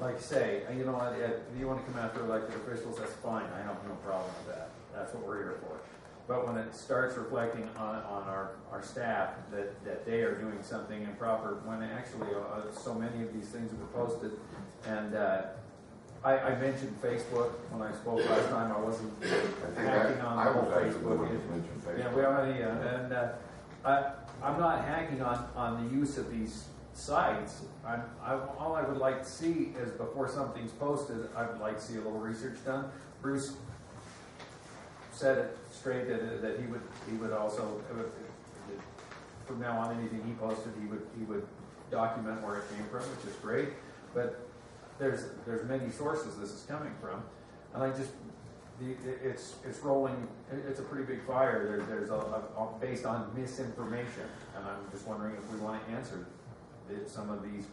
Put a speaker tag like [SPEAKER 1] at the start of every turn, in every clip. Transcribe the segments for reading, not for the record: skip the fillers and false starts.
[SPEAKER 1] like you say, you know what, if you want to come after elected officials, that's fine. I have no problem with that. That's what we're here for. But when it starts reflecting on our staff that they are doing something improper, when actually so many of these things were posted, and I mentioned Facebook when I spoke last time. I wasn't hacking on the whole Facebook. Yeah, we already, and I'm not hacking on the use of these sites. All I would like to see is before something's posted, I would like to see a little research done. Bruce said it straight that he would also, from now on, anything he posted, he would document where it came from, which is great. But there's many sources this is coming from, and it's rolling. It's a pretty big fire. There's based on misinformation, and I'm just wondering if we want to answer some of these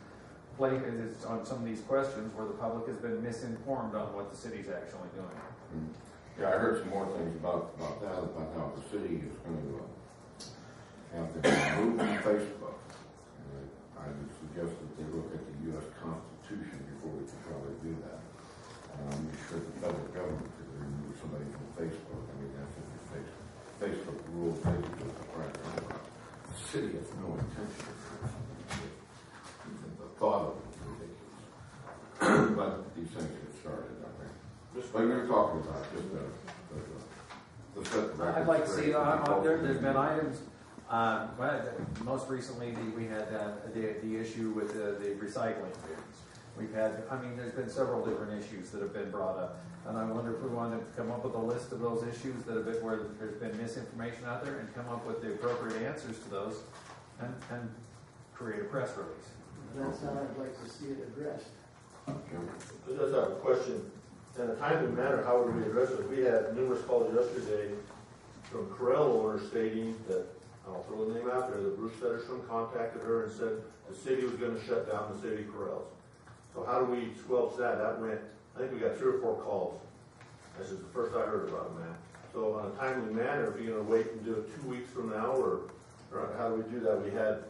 [SPEAKER 1] on some of these questions where the public has been misinformed on what the city's actually doing.
[SPEAKER 2] Mm-hmm. Yeah, I heard some more things about that, about how the city is going to have to remove from Facebook. And I would suggest that they look at the U.S. Constitution before we can probably do that. I'm sure the federal government could remove somebody from Facebook. I mean, that's just Facebook rules. Facebook is right. The city has no intention of doing something. Even the thought of it is ridiculous. But these things get started, I think. But you're talking about just the set the record.
[SPEAKER 1] I'd like to see there's been items. Most recently, we had the issue with the recycling bins. We've had, there's been several different issues that have been brought up, and I wonder if we wanted to come up with a list of those issues that have been where there's been misinformation out there, and come up with the appropriate answers to those, and create a press release.
[SPEAKER 3] That's how I'd like to see it addressed.
[SPEAKER 4] I just have a question. In a timely manner, how would we address it? We had numerous calls yesterday from Corral owners stating that, I'll throw the name out there, that Bruce Fetterstrom contacted her and said the city was going to shut down the city of Corrals. So how do we squelch that? That went, I think we got 3 or 4 calls. This is the first I heard about it, man. So on a timely manner, if you're going to wait and do it 2 weeks from now, or how do we do that? We had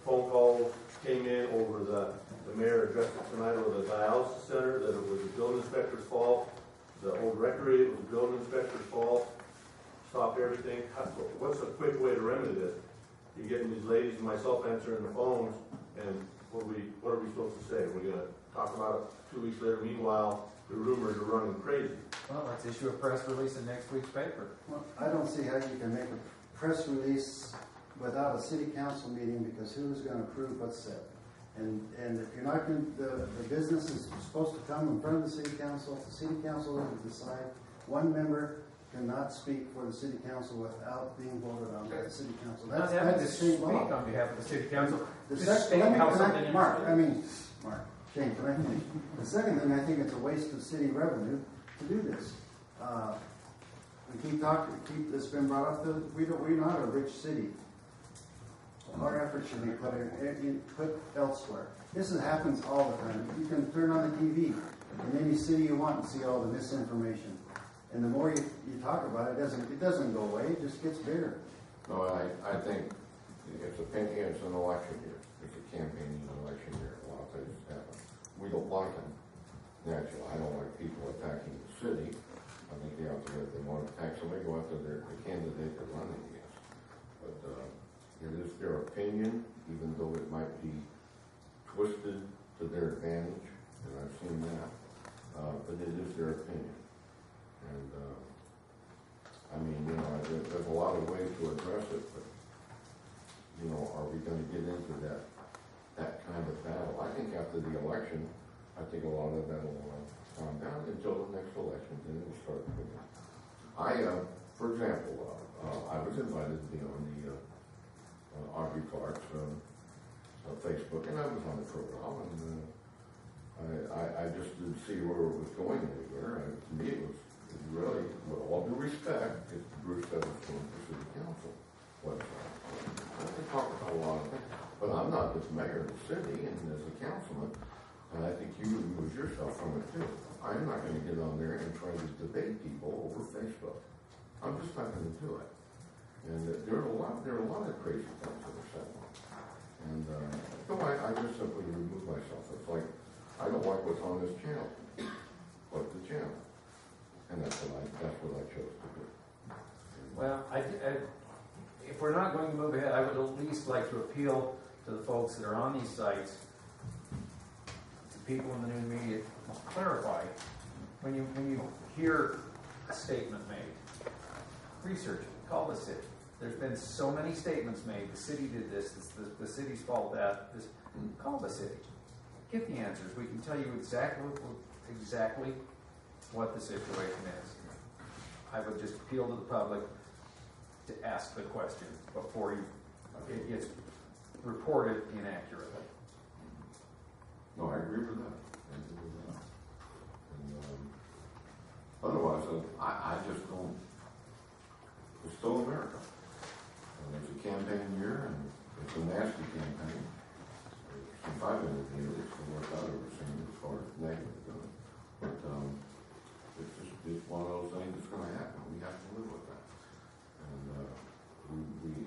[SPEAKER 4] phone calls came in over the mayor addressed it tonight over the dialysis center, that it was the building inspector's fault. The old rectory, it was the building inspector's fault. Stop everything. What's a quick way to remedy this? You're getting these ladies and myself answering the phones, and what are we supposed to say? We're going to talk about it 2 weeks later. Meanwhile, the rumors are running crazy.
[SPEAKER 1] Well, let's issue a press release in next week's paper.
[SPEAKER 3] Well, I don't see how you can make a press release without a city council meeting, because who's going to approve what's said? And if you're not going the business is supposed to come in front of the city council. The city council will decide. One member cannot speak for the city council without being voted on by the city council.
[SPEAKER 1] That's the state law. On behalf of the city council.
[SPEAKER 3] Mark, Shane, can I finish? The second thing, I think it's a waste of city revenue to do this. We keep talking. It's been brought up that we're not a rich city. Our efforts should be put elsewhere. This happens all the time. You can turn on the TV in any city you want and see all the misinformation. And the more you talk about it, it doesn't go away. It just gets bigger.
[SPEAKER 2] No, I think it's an election year. It's a campaigning election year. A lot of things happen. We don't like them. Naturally, I don't like people attacking the city. I think they have to, if they want to attack somebody, go after the candidate they're running against. But it is their opinion, even though it might be twisted to their advantage, and I've seen that. But it is their opinion. And there's a lot of ways to address it, but are we going to get into that kind of battle? I think after the election, I think a lot of that will calm down until the next election, then it will start again. For example, I was invited to be on the Audrey Clark's Facebook, and I was on the program, and I just didn't see where it was going anywhere. To me, it was really, with all due respect, it's Bruce Fetterstrom for City Council website. I talk about a lot of things, but I'm not just mayor of the city and as a councilman, and I think you remove yourself from it too. I'm not going to get on there and try to debate people over Facebook. I'm just not going to do it. And there are a lot of crazy things that are said. And so I just simply remove myself. It's like, I on this channel. What's the channel? And that's what I chose to do.
[SPEAKER 1] Well, if we're not going to move ahead, I would at least like to appeal to the folks that are on these sites, to people in the new media, clarify, when you hear a statement made, research it, call the city. There's been so many statements made, the city did this, the city's fault that, this, call the city. Get the answers. We can tell you exactly what the situation is. I would just appeal to the public to ask the question before it gets reported inaccurately.
[SPEAKER 2] No, I agree with that. I agree with that. And, otherwise, I just don't, it's still America. And there's a campaign year, and it's a nasty campaign. Since I've been in here, it's the worst I've ever seen as far as negative goes. But it's one of those things that's going to happen. We have to live with that. And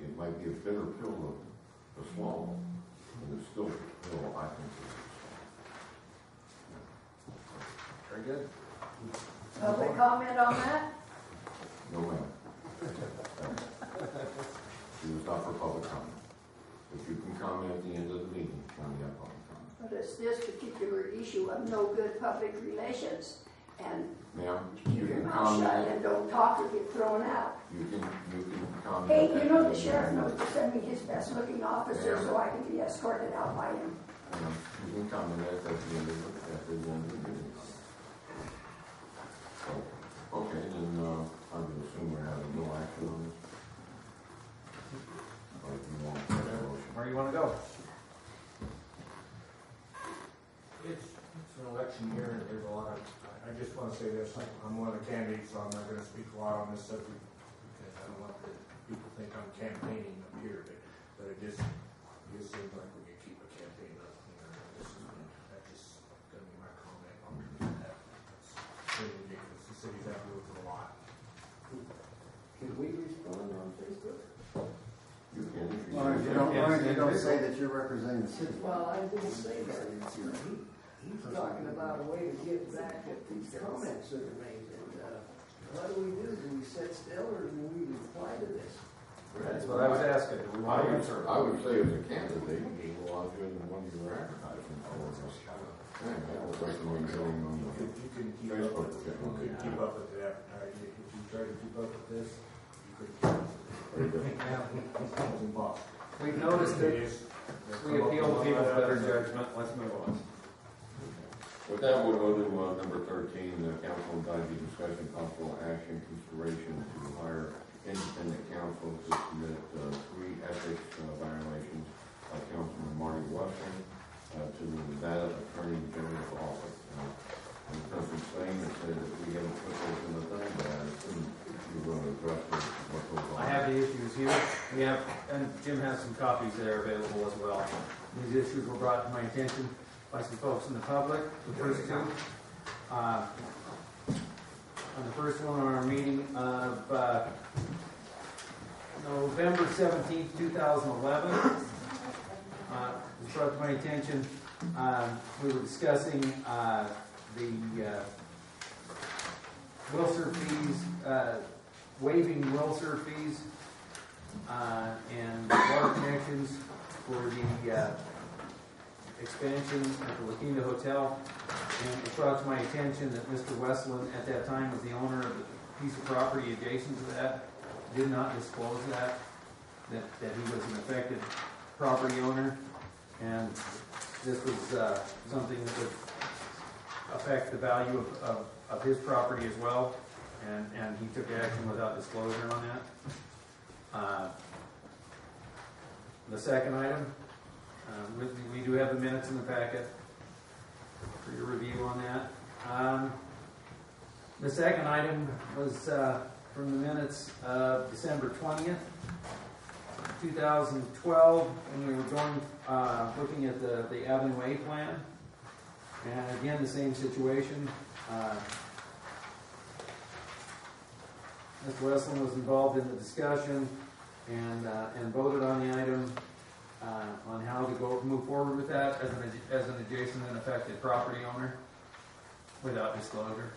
[SPEAKER 2] it might be a bitter pill to swallow, but it's still a pill I think is
[SPEAKER 1] Very good.
[SPEAKER 5] Public comment on that?
[SPEAKER 2] no matter. It was not for public comment. If you can comment at the end of the meeting, when you have public comment.
[SPEAKER 5] But it's this particular issue of no good public relations. And
[SPEAKER 2] Ma'am,
[SPEAKER 5] keep
[SPEAKER 2] you
[SPEAKER 5] your
[SPEAKER 2] can
[SPEAKER 5] mouth shut
[SPEAKER 2] comment.
[SPEAKER 5] and don't talk or get thrown out.
[SPEAKER 2] You can comment.
[SPEAKER 5] Hey,
[SPEAKER 2] at
[SPEAKER 5] you
[SPEAKER 2] the
[SPEAKER 5] know
[SPEAKER 2] end
[SPEAKER 5] the
[SPEAKER 2] of
[SPEAKER 5] sheriff
[SPEAKER 2] meeting.
[SPEAKER 5] knows to send me his best looking officer
[SPEAKER 2] Yeah.
[SPEAKER 5] so I can be escorted out by him.
[SPEAKER 2] You can comment at the end of the meeting. So, okay, then, I would assume we're having no action on this. Or if you want to make a motion.
[SPEAKER 1] Where do you want to go?
[SPEAKER 6] It's an election year, and there's a lot of, I just want to say this, I'm one of the candidates, so I'm not going to speak a lot on this subject, because I don't want the people to think I'm campaigning up here, but it just seems like we can keep a campaign up, that's just going to be my comment on that. It's pretty ridiculous, the city's had to go through a lot.
[SPEAKER 7] Can we respond on Facebook?
[SPEAKER 2] You can, if you
[SPEAKER 3] Why don't you don't say that you're representing the city?
[SPEAKER 7] Well, I didn't say that. He's talking about a way to get back at these comments that are made. And what do? Do we sit still or do we reply to this?
[SPEAKER 1] That's what I was asking. Do we want to answer?
[SPEAKER 2] I would say as a candidate, you go on to the one you were advertising for. Yeah, I would recommend going on the
[SPEAKER 6] You can keep up
[SPEAKER 2] Facebook.
[SPEAKER 6] with, you could keep up with the advertising, if you try to keep up with this, you could keep up with it. It's impossible.
[SPEAKER 1] We've noticed
[SPEAKER 6] It
[SPEAKER 1] that
[SPEAKER 6] is.
[SPEAKER 1] we appeal to people's better judgment. Let's move on.
[SPEAKER 2] With that, we'll go to number 13, council and IB discussion, possible action, consideration to hire independent counsel to commit 3 ethics violations by Councilman Marty Weston to the Nevada Attorney General's office. And the person's saying that said that we haven't put those in the thing, but I assume you're going to address what goes on.
[SPEAKER 1] I have the issues here. We have, and Jim has some copies there available as well. These issues were brought to my attention by some folks in the public. The first two, on the first one on our meeting of November 17th, 2011, it was brought to my attention. We were discussing the Wilser fees, waiving Wilser fees and water connections for the expansion at the La Quinta Hotel. And it brought to my attention that Mr. Westland at that time was the owner of the piece of property adjacent to that, did not disclose that he was an affected property owner. And this was something that would affect the value of his property as well. And he took action without disclosure on that. The second item, we do have the minutes in the packet for your review on that. The second item was from the minutes of December 20th, 2012, and we were looking at the Avenue A plan. And again, the same situation. Mr. Westland was involved in the discussion and voted on the item on how to move forward with that as an adjacent and affected property owner. without disclosure.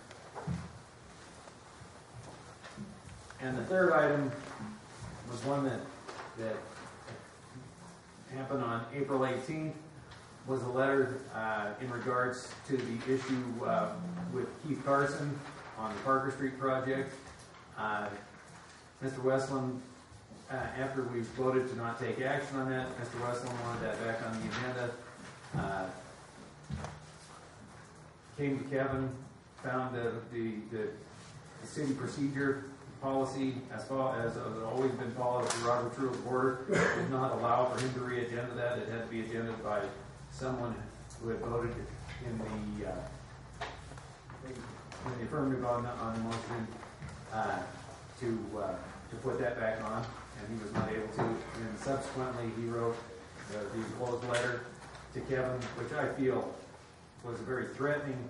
[SPEAKER 1] And the third item was one that happened on April 18th, was a letter in regards to the issue with Keith Carson on the Parker Street project. Mr. Westland, after we voted to not take action on that, Mr. Westland wanted that back on the agenda. Came to Kevin, found the city procedure policy, as far as has always been followed through Robert's Rules of Order, did not allow for him to re-agenda that. It had to be agended by someone who had voted in the affirmative on the motion to put that back on, and he was not able to. And subsequently, he wrote the enclosed letter to Kevin, which I feel was a very threatening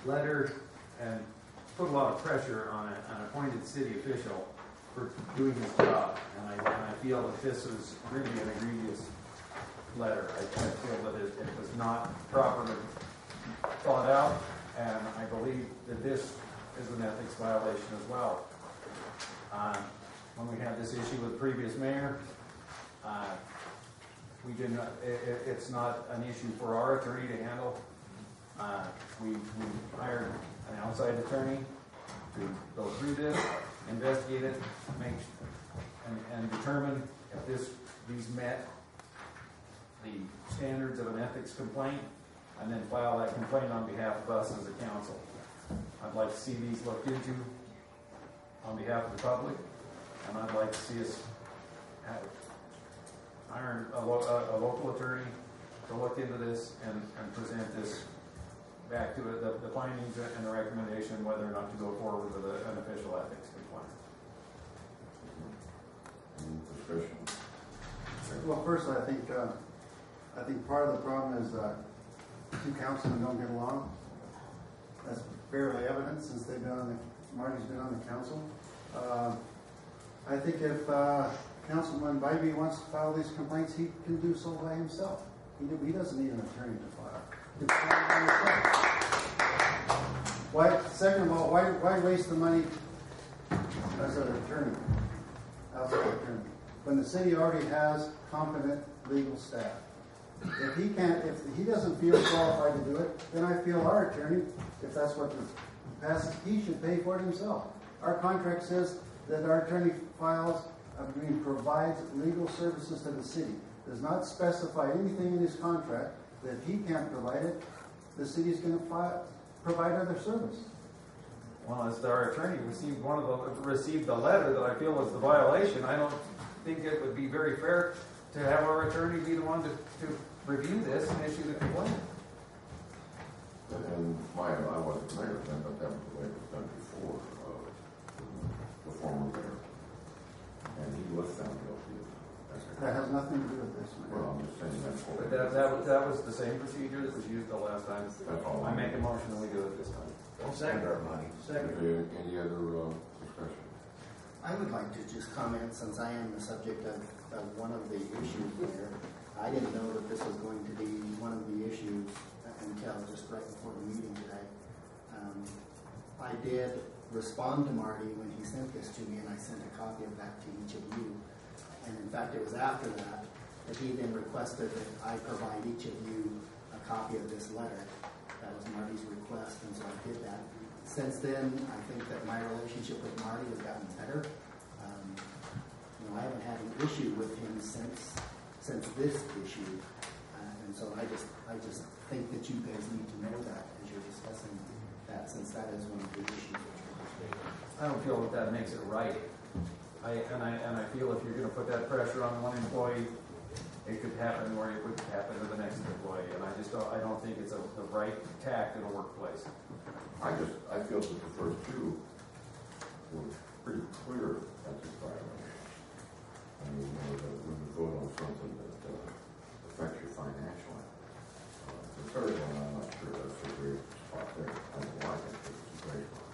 [SPEAKER 1] letter and put a lot of pressure on an appointed city official for doing his job. And I feel that this was really an egregious letter. I feel that it was not properly thought out, and I believe that this is an ethics violation as well. When we had this issue with the previous mayor, we did not. It's not an issue for our attorney to handle. We hired an outside attorney to go through this, investigate it, and determine if these met the standards of an ethics complaint, and then file that complaint on behalf of us as a council. I'd like to see these looked into on behalf of the public, and I'd like to see us hire a local attorney to look into this and present this back to the findings and the recommendation whether or not to go forward with an official ethics complaint.
[SPEAKER 2] Any discussion?
[SPEAKER 3] Well, first, I think part of the problem is two councilmen don't get along. That's fairly evident since Marty's been on the council. I think if Councilman Bybee wants to file these complaints, he can do so by himself. He doesn't need an attorney to file. Second of all, why waste the money as an attorney, outside attorney, when the city already has competent legal staff? If he doesn't feel qualified to do it, then I feel our attorney, if that's what passes, he should pay for it himself. Our contract says that our attorney provides legal services to the city. Does not specify anything in his contract that if he can't provide it, the city is going to provide other service.
[SPEAKER 1] Well, as our attorney received the letter that I feel was the violation, I don't think it would be very fair to have our attorney be the one to review this and issue the complaint.
[SPEAKER 2] And I wasn't mayor then, but that was the way it was done before, the former mayor. And he was found guilty.
[SPEAKER 3] That has nothing to do with this.
[SPEAKER 2] Well, I'm just saying that's what.
[SPEAKER 1] But that was the same procedure that was used the last time.
[SPEAKER 2] That's all.
[SPEAKER 1] I make a motion and we do it this time.
[SPEAKER 7] Don't second our money. Second.
[SPEAKER 2] Any other discussion?
[SPEAKER 8] I would like to just comment, since I am the subject of one of the issues here. I didn't know that this was going to be one of the issues until just right before the meeting today. I did respond to Marty when he sent this to me, and I sent a copy of that to each of you. And in fact, it was after that he then requested that I provide each of you a copy of this letter. That was Marty's request, and so I did that. Since then, I think that my relationship with Marty has gotten better. I haven't had an issue with him since this issue, and so I just think that you guys need to know that as you're discussing that, since that is one of the issues.
[SPEAKER 1] I don't feel that makes it right. I feel if you're going to put that pressure on one employee, it could happen or it would happen to the next employee, and I don't think it's the right tact in a workplace.
[SPEAKER 2] I feel that the first two were pretty clear ethics violations. I mean, when you vote on something that affects you financially. The third one, I'm not sure that's a great spot there. I don't like it, but it's a great one.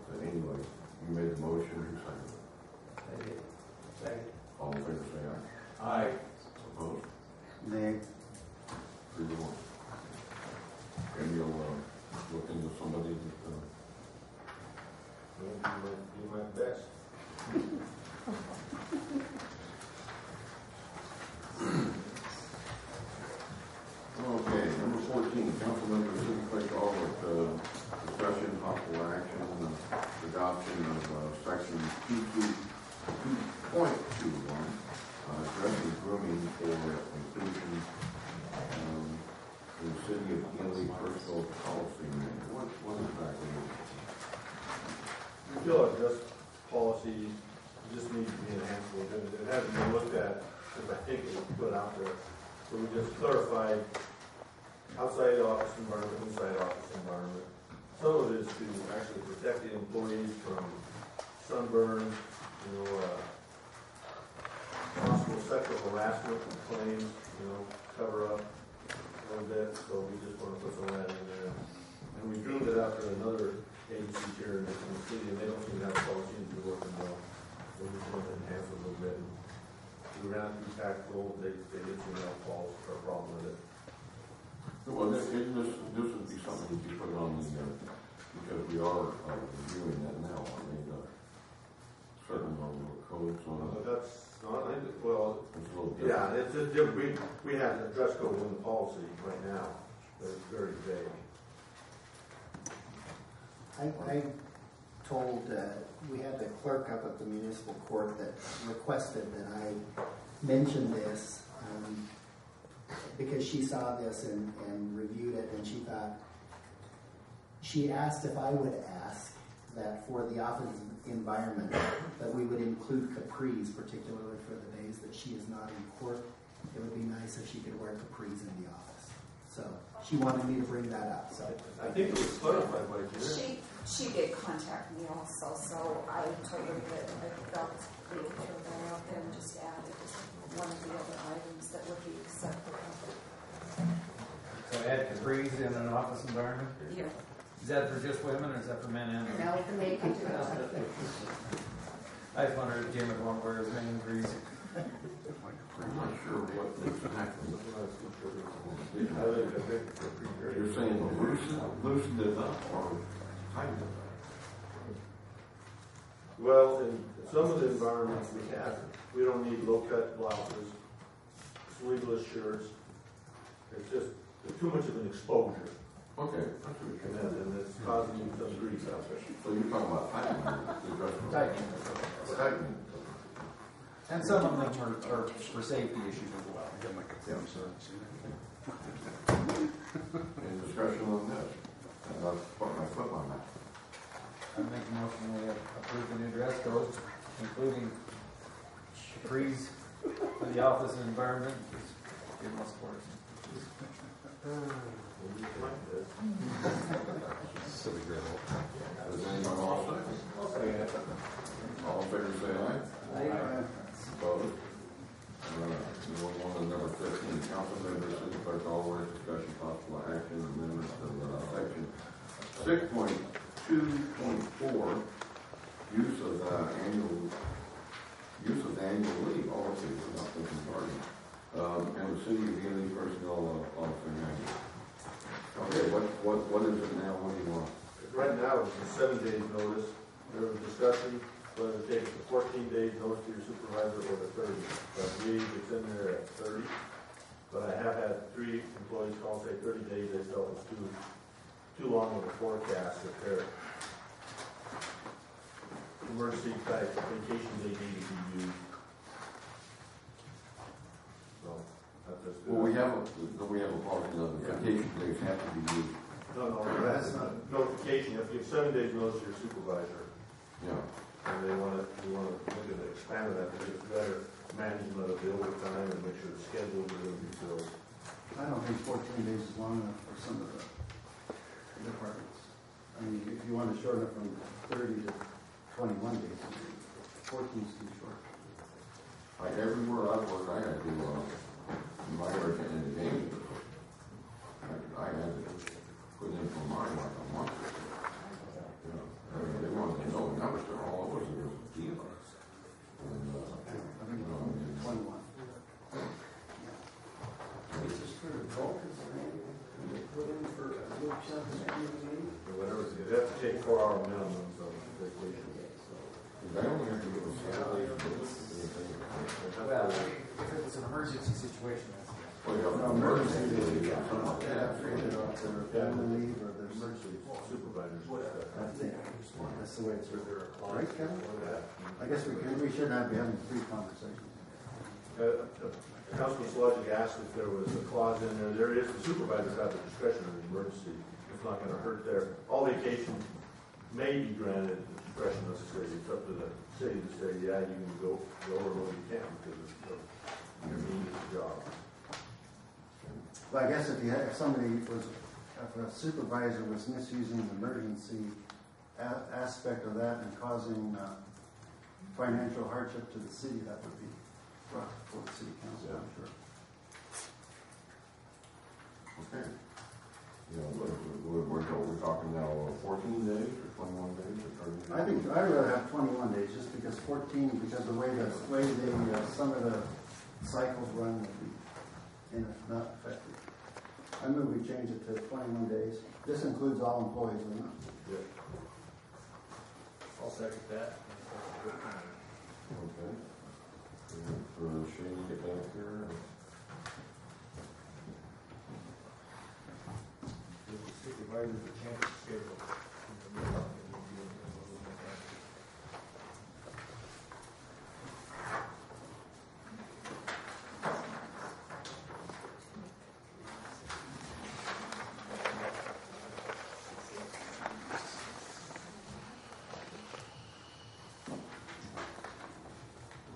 [SPEAKER 2] But anyway, you made the motion, you seconded it.
[SPEAKER 7] I did. Second.
[SPEAKER 2] All in favor, say aye.
[SPEAKER 1] Aye.
[SPEAKER 2] Opposed?
[SPEAKER 3] Nay.
[SPEAKER 2] 3-1. And you'll
[SPEAKER 4] best.
[SPEAKER 2] Okay, number 14, council members city clerk Albert, discussion, possible action, adoption of section 2.21, addressing grooming for inclusion in the city of Ely personal policy manual. What exactly is it?
[SPEAKER 4] We feel like this policy just needs to be enhanced a little bit. It hasn't been looked at, since I think it was put out there. So we just clarified outside office environment, inside office environment. Some of it is to actually protect the employees from sunburn, possible sexual harassment claims, cover up a little bit. So we just want to put some of that in there. And we drew it out to another agency here in the city, and they don't seem to have policies to be working well. So we just want to enhance it a little bit. We ran through tactical, they did some calls for a problem with it.
[SPEAKER 2] Well, this would be something that you put on the, because we are reviewing that now. I mean, certain codes on it.
[SPEAKER 4] That's not, well,
[SPEAKER 2] It's a little different.
[SPEAKER 4] yeah, it's just different. We have a dress code in the policy right now, but it's very vague.
[SPEAKER 8] I told, we had the clerk up at the municipal court that requested that I mention this, because she saw this and reviewed it, and she asked if I would ask that for the office environment, that we would include capris, particularly for the days that she is not in court. It would be nice if she could wear capris in the office. So she wanted me to bring that up, so.
[SPEAKER 4] I think it was clarified by Jerry.
[SPEAKER 9] She did contact me also, so I told her that I felt we would throw that out there and just add it as one of the other items that would be acceptable.
[SPEAKER 1] So add capris in an office environment?
[SPEAKER 9] Yeah.
[SPEAKER 1] Is that for just women or is that for men and women?
[SPEAKER 5] Now, the make it to
[SPEAKER 1] I just wondered if Jim would want to wear his men capris.
[SPEAKER 2] I'm not sure what exactly.
[SPEAKER 4] I think a big capri.
[SPEAKER 2] You're saying loosen it up or tighten it up?
[SPEAKER 4] Well, in some of the environments we don't need low-cut blouses, sleeveless shirts. It's just too much of an exposure,
[SPEAKER 2] Okay, that's what you're saying.
[SPEAKER 4] and it's causing some grease out there.
[SPEAKER 2] So you're talking about tightening the dress code?
[SPEAKER 1] Tightening.
[SPEAKER 2] Tightening.
[SPEAKER 1] And some of them are for safety issues as well.
[SPEAKER 2] Any discussion on this? And I'll put my foot on that.
[SPEAKER 1] I make a motion we approve the new dress code, including capris for the office and environment. Give them support.
[SPEAKER 2] Does anyone else say? All in favor say aye. Opposed? Moving on to number 15, council members, city clerk, always discussion possible action, amendments to section 6.2.4, use of annual leave, all of these, not thinking bargaining, and the city of Ely personnel officer manual. Okay, what is it now? What do you want?
[SPEAKER 4] Right now, it's a 7 days notice. There was discussion whether to take the 14 days notice to your supervisor or the 30. But I believe it's in there at 30. But I have had 3 employees call and say 30 days they felt was too long of a forecast if their emergency type vacation they need to be used. So that's just good.
[SPEAKER 2] Well, we have a policy of the vacation days have to be used.
[SPEAKER 4] No, that's not notification. You have to give 7 days notice to your supervisor.
[SPEAKER 2] Yeah.
[SPEAKER 4] And we want to look at expanding that to get better management of the overtime and make sure the schedule is going to be filled.
[SPEAKER 3] I don't think 14 days is long enough for some of the departments. I mean, if you want to shorten it from 30 to 21 days, 14 is too short.
[SPEAKER 2] Like everywhere I work, I had to my work in the game. I had to put in for mine like a month. They wanted to know the numbers. They're all over the deal. And,
[SPEAKER 3] I think it's 21.
[SPEAKER 7] Is this for the bulk of the name? Put in for a good chunk of that meeting?
[SPEAKER 4] Or whatever, you have to take 4-hour minimums of vacation.
[SPEAKER 2] is They only have to give us 7 days notice.
[SPEAKER 1] Well, if it was an emergency situation, that's.
[SPEAKER 2] Well, yeah,
[SPEAKER 3] No,
[SPEAKER 2] emergency,
[SPEAKER 3] emergency.
[SPEAKER 2] yeah.
[SPEAKER 3] Their family leave or their
[SPEAKER 4] Emergency supervisors.
[SPEAKER 3] That's it. That's the way it's written. Right, Kevin? I guess we should not be having 3 conversations.
[SPEAKER 4] Councilman Sludge asked if there was a clause in there. There is, the supervisors have the discretion in an emergency. It's not gonna hurt their, all vacation may be granted the discretion of the city. It's up to the city to say, yeah, you can go or you can't because of your means of the job.
[SPEAKER 3] But I guess if a supervisor was misusing the emergency aspect of that and causing financial hardship to the city, that would be brought before the city council, I'm sure.
[SPEAKER 2] Okay. You know, we're talking now 14 days or 21 days or 30 days?
[SPEAKER 3] I think I'd rather have 21 days, just because 14, because the way some of the cycles run would be not effective. I move we change it to 21 days. This includes all employees, doesn't it?
[SPEAKER 4] Yeah.
[SPEAKER 6] I'll second that.
[SPEAKER 2] Okay. For Shane to get back here.
[SPEAKER 6] Give the supervisors a chance to schedule.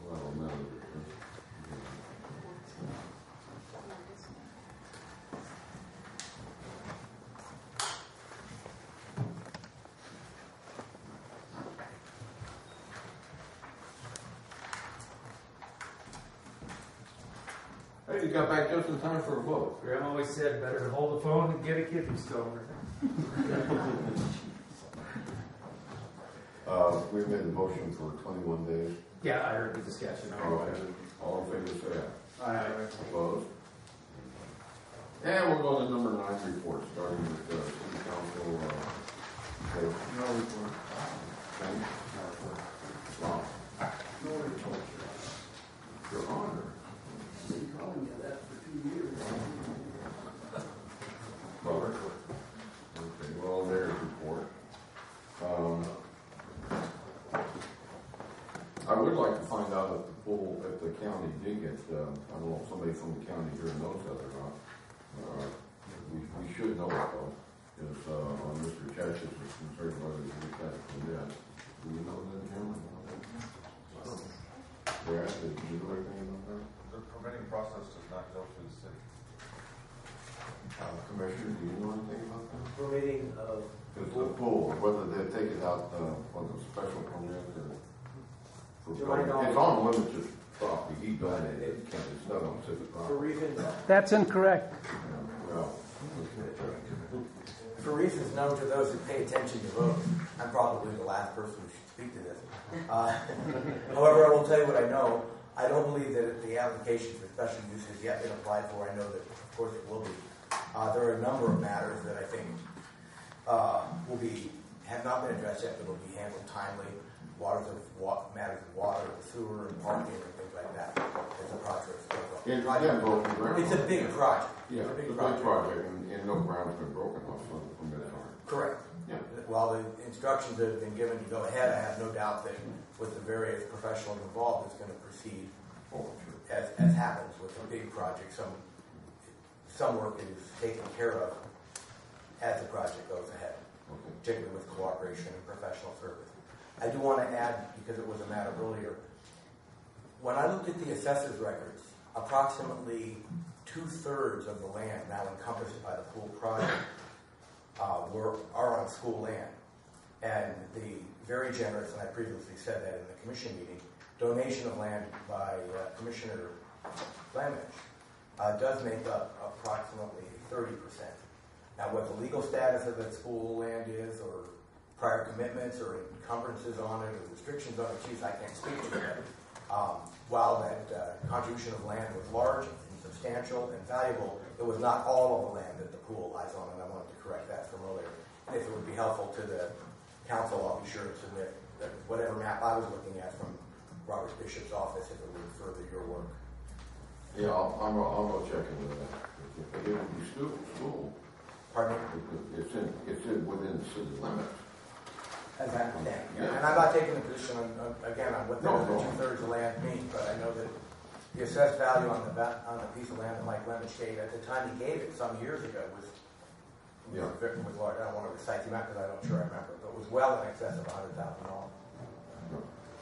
[SPEAKER 2] Well, no. Hey, you got back just in time for a vote.
[SPEAKER 1] Grandma always said, better to hold the phone than get a kidney stone.
[SPEAKER 2] We made the motion for 21 days.
[SPEAKER 1] Yeah, I heard the discussion.
[SPEAKER 2] Okay. All in favor, say aye.
[SPEAKER 3] Aye.
[SPEAKER 2] Opposed? And we'll go to number 9 report, starting with the city council. Okay.
[SPEAKER 3] No report.
[SPEAKER 2] Thank you. Wow.
[SPEAKER 3] No report.
[SPEAKER 2] Your honor.
[SPEAKER 7] I've been calling you that for 2 years.
[SPEAKER 2] Robert? Okay, well, there's report. I would like to find out if the county did get, I don't know if somebody from the county here knows that or not. We should know it though, is, on Mr. Chach's is concerned whether he get that permit. Do we know that, Jim? Brad, did you know anything about that?
[SPEAKER 10] The permitting process does not go through the city.
[SPEAKER 2] Commissioner, do you know anything about that?
[SPEAKER 7] Permitting of.
[SPEAKER 2] It's the pool, whether they take it out, on the special permit or.
[SPEAKER 7] To my knowledge.
[SPEAKER 2] It's on limited property, he donated it, it's not on civic
[SPEAKER 7] For
[SPEAKER 2] property.
[SPEAKER 7] reasons,
[SPEAKER 11] That's incorrect.
[SPEAKER 2] Well,
[SPEAKER 12] For reasons known to those who pay attention to vote, I'm probably the last person who should speak to this. However, I will tell you what I know. I don't believe that the application for special use has yet been applied for. I know that, of course, it will be. There are a number of matters that I think have not been addressed yet, but will be handled timely. Matters of water, sewer, and parking, and things like that. It's a project. It's a big project.
[SPEAKER 2] yeah, it's a big project, and no ground's been broken off, so the permit aren't.
[SPEAKER 12] Correct.
[SPEAKER 2] Yeah.
[SPEAKER 12] While the instructions that have been given to go ahead, I have no doubt that with the various professionals involved, it's going to proceed
[SPEAKER 2] Oh, sure.
[SPEAKER 12] as happens with a big project. Some work is taken care of as the project goes ahead,
[SPEAKER 2] Okay.
[SPEAKER 12] particularly with cooperation and professional service. I do want to add, because it was a matter earlier, when I looked at the assessor's records, approximately 2/3 of the land now encompassed by the pool project are on school land. And the very generous, and I previously said that in the commission meeting, donation of land by Commissioner Flamich does make up approximately 30%. Now, what the legal status of that school land is, or prior commitments or encumbrances on it or restrictions on it, geez, I can't speak to that. While that contribution of land was large and substantial and valuable, it was not all of the land that the pool lies on, and I wanted to correct that from earlier. And if it would be helpful to the council, I'll be sure to submit whatever map I was looking at from Robert Bishop's office, if it would further your work.
[SPEAKER 2] Yeah, I'll go check into that. It would be school.
[SPEAKER 12] Pardon me?
[SPEAKER 2] It's within the city limits.
[SPEAKER 12] As I understand.
[SPEAKER 2] Yeah.
[SPEAKER 12] And I'm not taking a position on again, on what the two-thirds of land means, but I know that the assessed value on the piece of land that Mike Lemich gave, at the time he gave it some years ago, was large. I don't want to recite the amount because I'm not sure I remember, but it was well in excess of $100,000.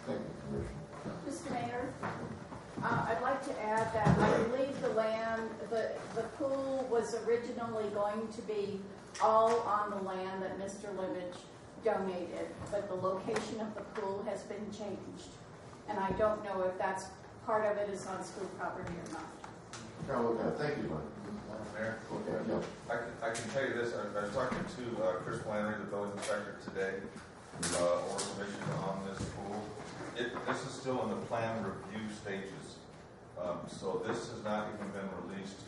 [SPEAKER 2] Thank you, Commissioner.
[SPEAKER 9] Mr. Mayor, I'd like to add that I believe the pool was originally going to be all on the land that Mr. Lemich donated, but the location of the pool has been changed. And I don't know if that's part of it is on school property or not.
[SPEAKER 2] Thank you, Mike.
[SPEAKER 10] Mayor?
[SPEAKER 2] Okay, yeah.
[SPEAKER 10] I can tell you this, I was talking to Chris Flannery, the building inspector, today, or commission on this pool. This is still in the plan review stages. So this has not even been released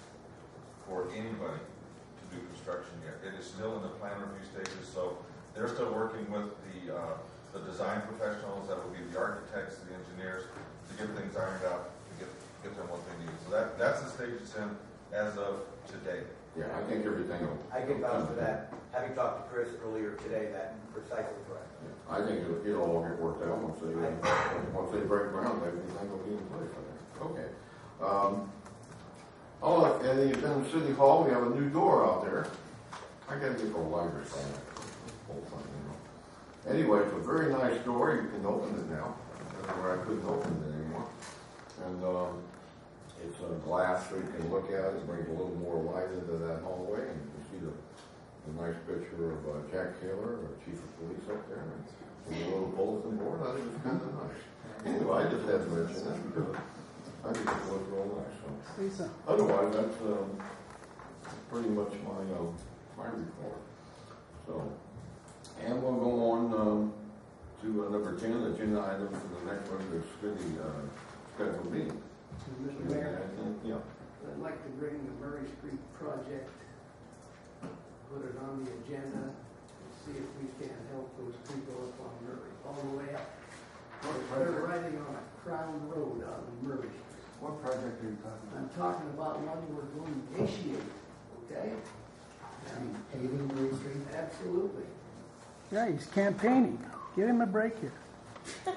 [SPEAKER 10] for anybody to do construction yet. It is still in the plan review stages, so they're still working with the design professionals, that will be the architects, the engineers, to get things ironed out, to get them what they need. So that's the stage it's in as of today.
[SPEAKER 2] Yeah, I think everything will.
[SPEAKER 12] I can vouch for that. Having talked to Chris earlier today, that's precisely correct.
[SPEAKER 2] Yeah, I think it'll all get worked out once they break ground, everything will be in place. Okay. And you've been in City Hall, we have a new door out there. I gotta get the library sign that whole thing, you know. Anyway, it's a very nice door. You can open it now. That's where I couldn't open it anymore. And it's a glass so you can look at it. It brings a little more light into that hallway, and you can see the nice picture of Jack Taylor, the chief of police up there, and a little bulletin board. I think it's kind of nice. Anyway, I just had to mention that because I think it looks real nice. So. Otherwise, that's pretty much my report. So, and we'll go on to number 10, agenda item for the next regular city scheduled meeting.
[SPEAKER 7] Mr. Mayor,
[SPEAKER 2] Yeah.
[SPEAKER 7] I'd like to bring the Murray Street project, put it on the agenda, and see if we can help those people up on Murray, all the way up. They're riding on a crown road out of Murray Street.
[SPEAKER 3] What project are you talking about?
[SPEAKER 7] I'm talking about one we're going to initiate, okay?
[SPEAKER 8] Paving Murray Street?
[SPEAKER 7] Absolutely.
[SPEAKER 11] Yeah, he's campaigning. Give him a break here.
[SPEAKER 7] Did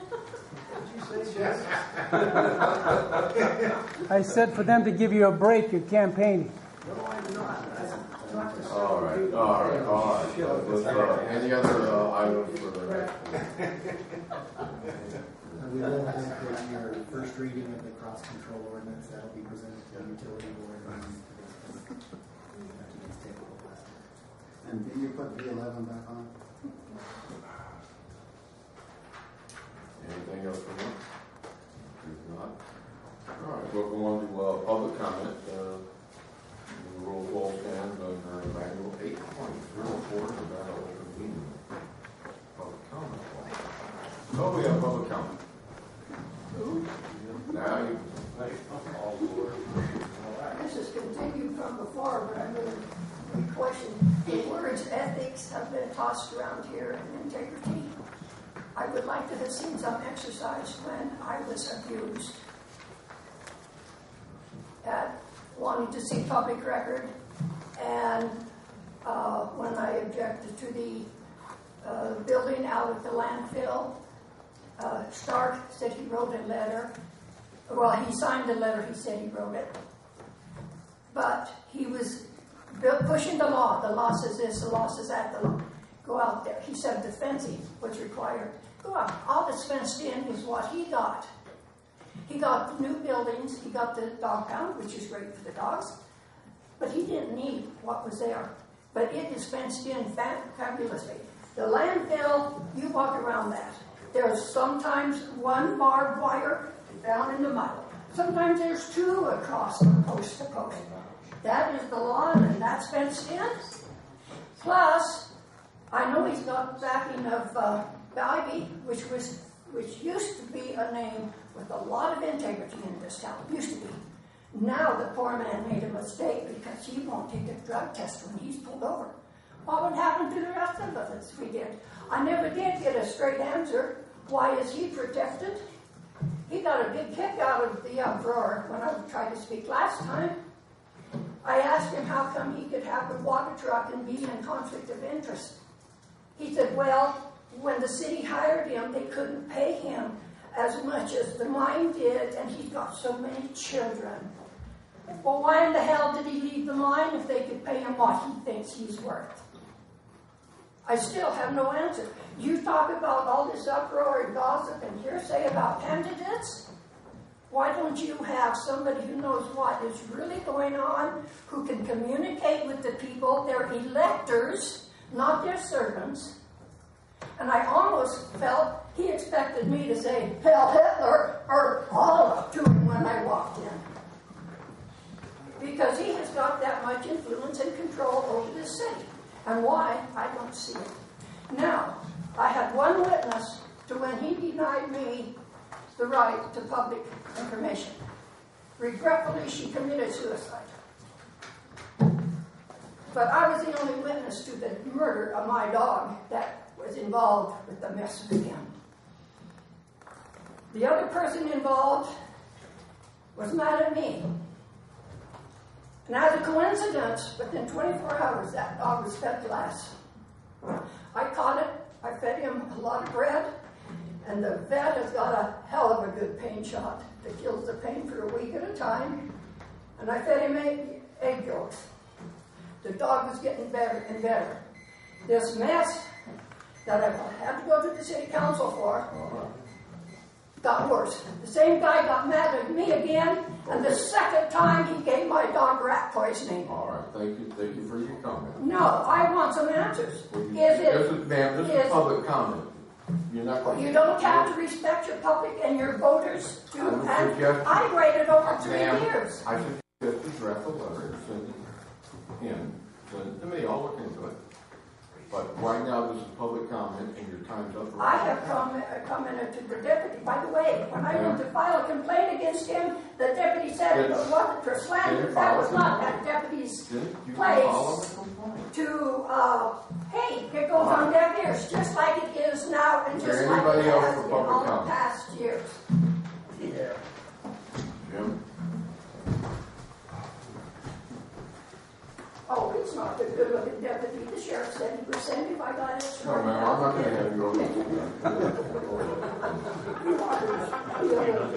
[SPEAKER 7] you say yes?
[SPEAKER 11] I said for them to give you a break, you're campaigning.
[SPEAKER 7] No, I'm not. I talked to several
[SPEAKER 2] All right.
[SPEAKER 7] people.
[SPEAKER 2] Let's, any other items for the next one?
[SPEAKER 8] We will have your first reading of the cross control ordinance that will be presented to the utility board.
[SPEAKER 3] And did you put B11 back on?
[SPEAKER 2] Anything else from you? If not, all right, we'll go on to public comment. The roll call stands under manual 8.04, about open meeting. Public comment. Oh, we have public comment. Now you all forward.
[SPEAKER 5] This is continued from before, but I'm going to question the words ethics have been tossed around here and integrity. I would like to have seen some exercise when I was abused at wanting to see public record, and when I objected to the building out at the landfill. Stark said he wrote a letter. Well, he signed the letter, he said he wrote it. But he was pushing the law. The law says this, the law says that, the law. Go out there. He said the fencing was required. Go out. All that's fenced in is what he got. He got the new buildings, he got the dog pound, which is great for the dogs, but he didn't need what was there. But it is fenced in fabulously. The landfill, you walk around that. There's sometimes one barbed wire down in the mud. Sometimes there's two across from post to post. That is the lawn, and that's fenced in. Plus, I know he's got backing of Ivy, which used to be a name with a lot of integrity in this town. Used to be. Now the poor man made a mistake because he won't take a drug test when he's pulled over. What would happen to the rest of us if we did? I never did get a straight answer Why is he protected? He got a big kick out of the uproar when I tried to speak last time. I asked him how come he could have a water truck and be in conflict of interest. He said, well, when the city hired him, they couldn't pay him as much as the mine did, and he's got so many children. Well, why in the hell did he leave the mine if they could pay him what he thinks he's worth? I still have no answer. You talk about all this uproar and gossip and hearsay about candidates. Why don't you have somebody who knows what is really going on, who can communicate with the people, their electors, not their servants? And I almost felt he expected me to say, Hell Hitler, or Allah to him when I walked in. Because he has got that much influence and control over this city. And why, I don't see it. Now, I had one witness to when he denied me the right to public information. Regretfully, she committed suicide. But I was the only witness to the murder of my dog that was involved with the mess of him. The other person involved was mad at me. And as a coincidence, within 24 hours, that dog was fed glass. I caught it, I fed him a lot of bread, and the vet has got a hell of a good pain shot that kills the pain for a week at a time. And I fed him egg yolks. The dog was getting better and better. This mess that I had to go to the city council for got worse. The same guy got mad at me again, and the second time he gave my dog rat poisoning.
[SPEAKER 2] All right, thank you for your comment.
[SPEAKER 5] No, I want some answers.
[SPEAKER 2] This is public comment. You're not going
[SPEAKER 5] you don't have to respect your public and your voters too. And I waited over 3 years.
[SPEAKER 2] I suggest you draft a letter and send it in. Send it to me, I'll look into it. But right now, this is public comment, and your time's up.
[SPEAKER 5] I have commented to the deputy. By the way, when I went to file a complaint against him, the deputy said it wasn't for slander. That was not that deputy's place to, hey, it goes on deaf ears, just like it is now, and just like it has in all the past years.
[SPEAKER 2] Yeah. Jim?
[SPEAKER 5] Oh, it's not the good-looking deputy. The sheriff said he would send if I got it.
[SPEAKER 2] No, ma'am, I'm not going to have you over there.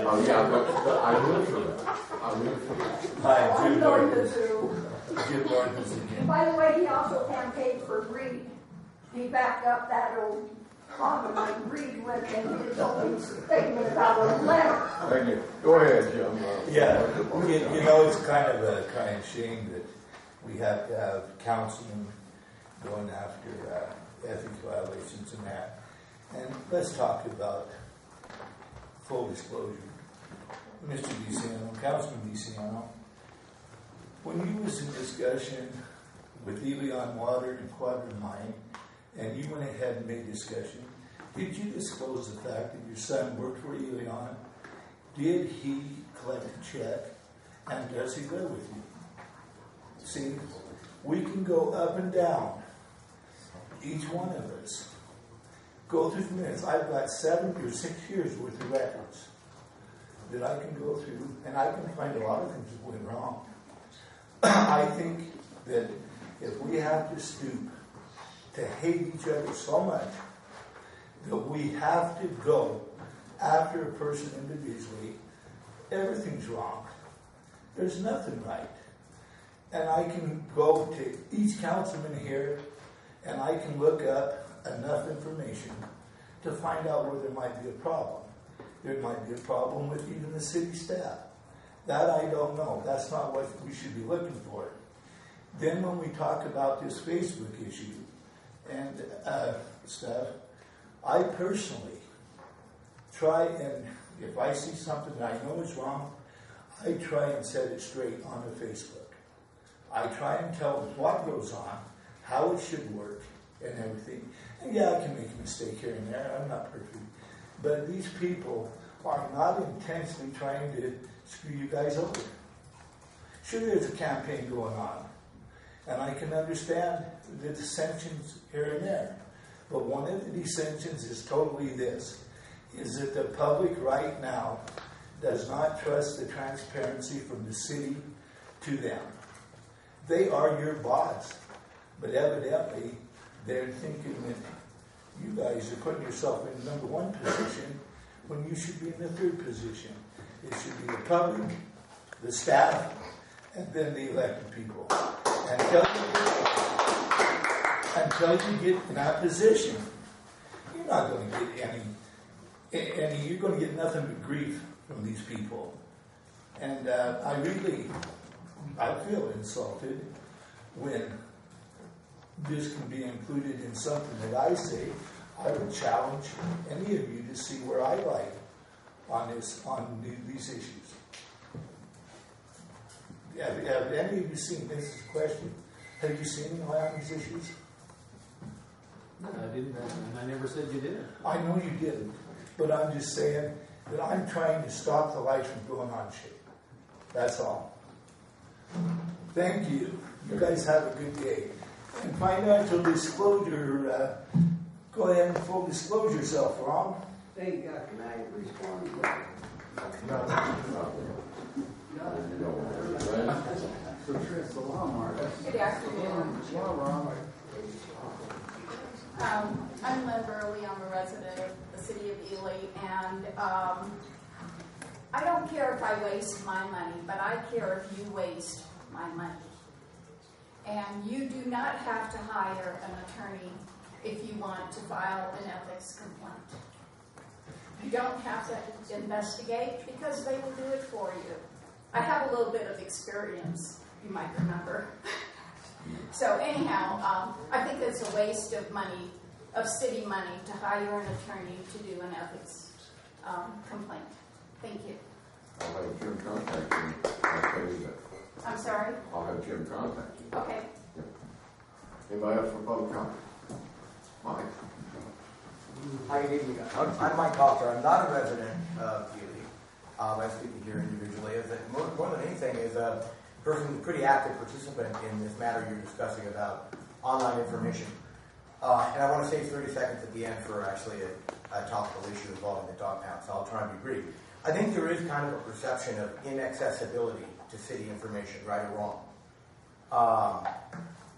[SPEAKER 2] Oh, yeah, but I live for that. I live for that.
[SPEAKER 5] Hi, I'm going to sue. And by the way, he also campaigned for Reed. He backed up that old comment like Reed went in his own statement about a letter.
[SPEAKER 2] Thank you. Go ahead, Jim.
[SPEAKER 13] Yeah, you know, it's kind of shame that we have to have councilmen going after ethics violations and that. And let's talk about full disclosure. Mr. DeCiano, Councilman DeCiano, when you was in discussion with Ely on water and Quadrant Mine, and you went ahead and made discussion, did you disclose the fact that your son worked for Ely on? Did he collect a check? And does he live with you? See, we can go up and down, each one of us. Go through the minutes. I've got 7 or 6 years worth of records that I can go through, and I can find a lot of things that went wrong. I think that if we have to stoop to hate each other so much that we have to go after a person individually, everything's wrong. There's nothing right. And I can go to each councilman here and I can look up enough information to find out where there might be a problem. There might be a problem with even the city staff. That I don't know. That's not what we should be looking for. Then when we talk about this Facebook issue and stuff, I personally try and, if I see something that I know is wrong, I try and set it straight on the Facebook. I try and tell them what goes on, how it should work, and everything. And yeah, I can make a mistake here and there. I'm not perfect. But these people are not intentionally trying to screw you guys over. Sure, there's a campaign going on. And I can understand the dissensions here and there. But one of the dissensions is totally this. is that the public right now does not trust the transparency from the city to them. They are your boss, but evidently they're thinking that you guys are putting yourself in the number one position when you should be in the third position. It should be the public, the staff, and then the elected people. Until you get in that position, you're not going to get any, you're going to get nothing but grief from these people. And I feel insulted when this can be included in something that I say. I would challenge any of you to see where I lie on these issues. Have any of you seen, this is a question, have you seen me lie on these issues?
[SPEAKER 1] No, I didn't, and I never said you did.
[SPEAKER 13] I know you didn't, but I'm just saying that I'm trying to stop the lights from going on shit. That's all. Thank you. You guys have a good day. And financial disclosure, go ahead and full disclose yourself, Ron.
[SPEAKER 7] Hey, can I respond?
[SPEAKER 3] So Chris, the law, Mark.
[SPEAKER 9] Good afternoon. I'm Lynn Burley. I'm a resident of the city of Ely, and I don't care if I waste my money, but I care if you waste my money. And you do not have to hire an attorney if you want to file an ethics complaint. You don't have to investigate because they will do it for you. I have a little bit of experience, you might remember. So anyhow, I think it's a waste of money, of city money, to hire an attorney to do an ethics complaint. Thank you.
[SPEAKER 2] I'll have Jim contact you. I'll tell you that.
[SPEAKER 9] I'm sorry?
[SPEAKER 2] I'll have Jim contact you.
[SPEAKER 9] Okay.
[SPEAKER 2] Yep. Anybody else for public comment? Mike?
[SPEAKER 12] Hi, good evening. I'm Mike Coulter. I'm not a resident of Ely. I'm speaking here individually. More than anything, is a person, pretty active participant in this matter you're discussing about online information. And I want to save 30 seconds at the end for actually a topical issue involving the dog pound, so I'll try and be brief. I think there is kind of a perception of inaccessibility to city information, right or wrong.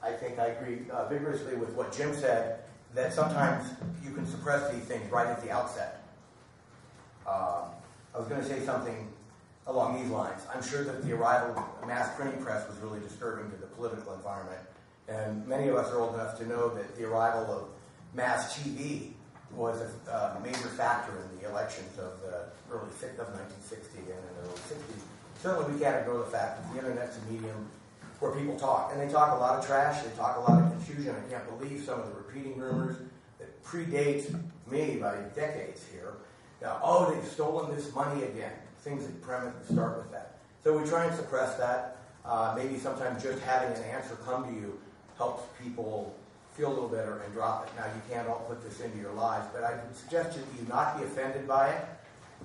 [SPEAKER 12] I think I agree vigorously with what Jim said, that sometimes you can suppress these things right at the outset. I was going to say something along these lines. I'm sure that the arrival of mass printing press was really disturbing to the political environment. And many of us are old enough to know that the arrival of mass TV was a major factor in the elections of the early of 1960 and in the early 60s. Certainly we can't ignore the fact that the internet's a medium where people talk. And they talk a lot of trash, they talk a lot of confusion. I can't believe some of the repeating rumors that predate me by decades here. Now, oh, they've stolen this money again. Things that start with that. So we try and suppress that. Maybe sometimes just having an answer come to you helps people feel a little better and drop it. Now, you can't all put this into your lives, but I would suggest that you not be offended by it.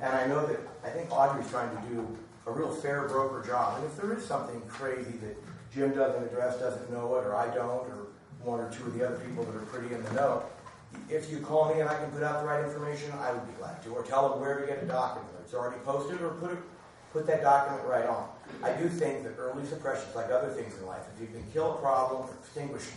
[SPEAKER 12] And I know that, I think Audrey's trying to do a real fair broker job. And if there is something crazy that Jim doesn't address, doesn't know it, or I don't, or one or two of the other people that are pretty in the know, if you call me and I can put out the right information, I would be glad to. Or tell them where to get a document. It's already posted, or put that document right on. I do think that early suppressions, like other things in life, if you can kill a problem or extinguish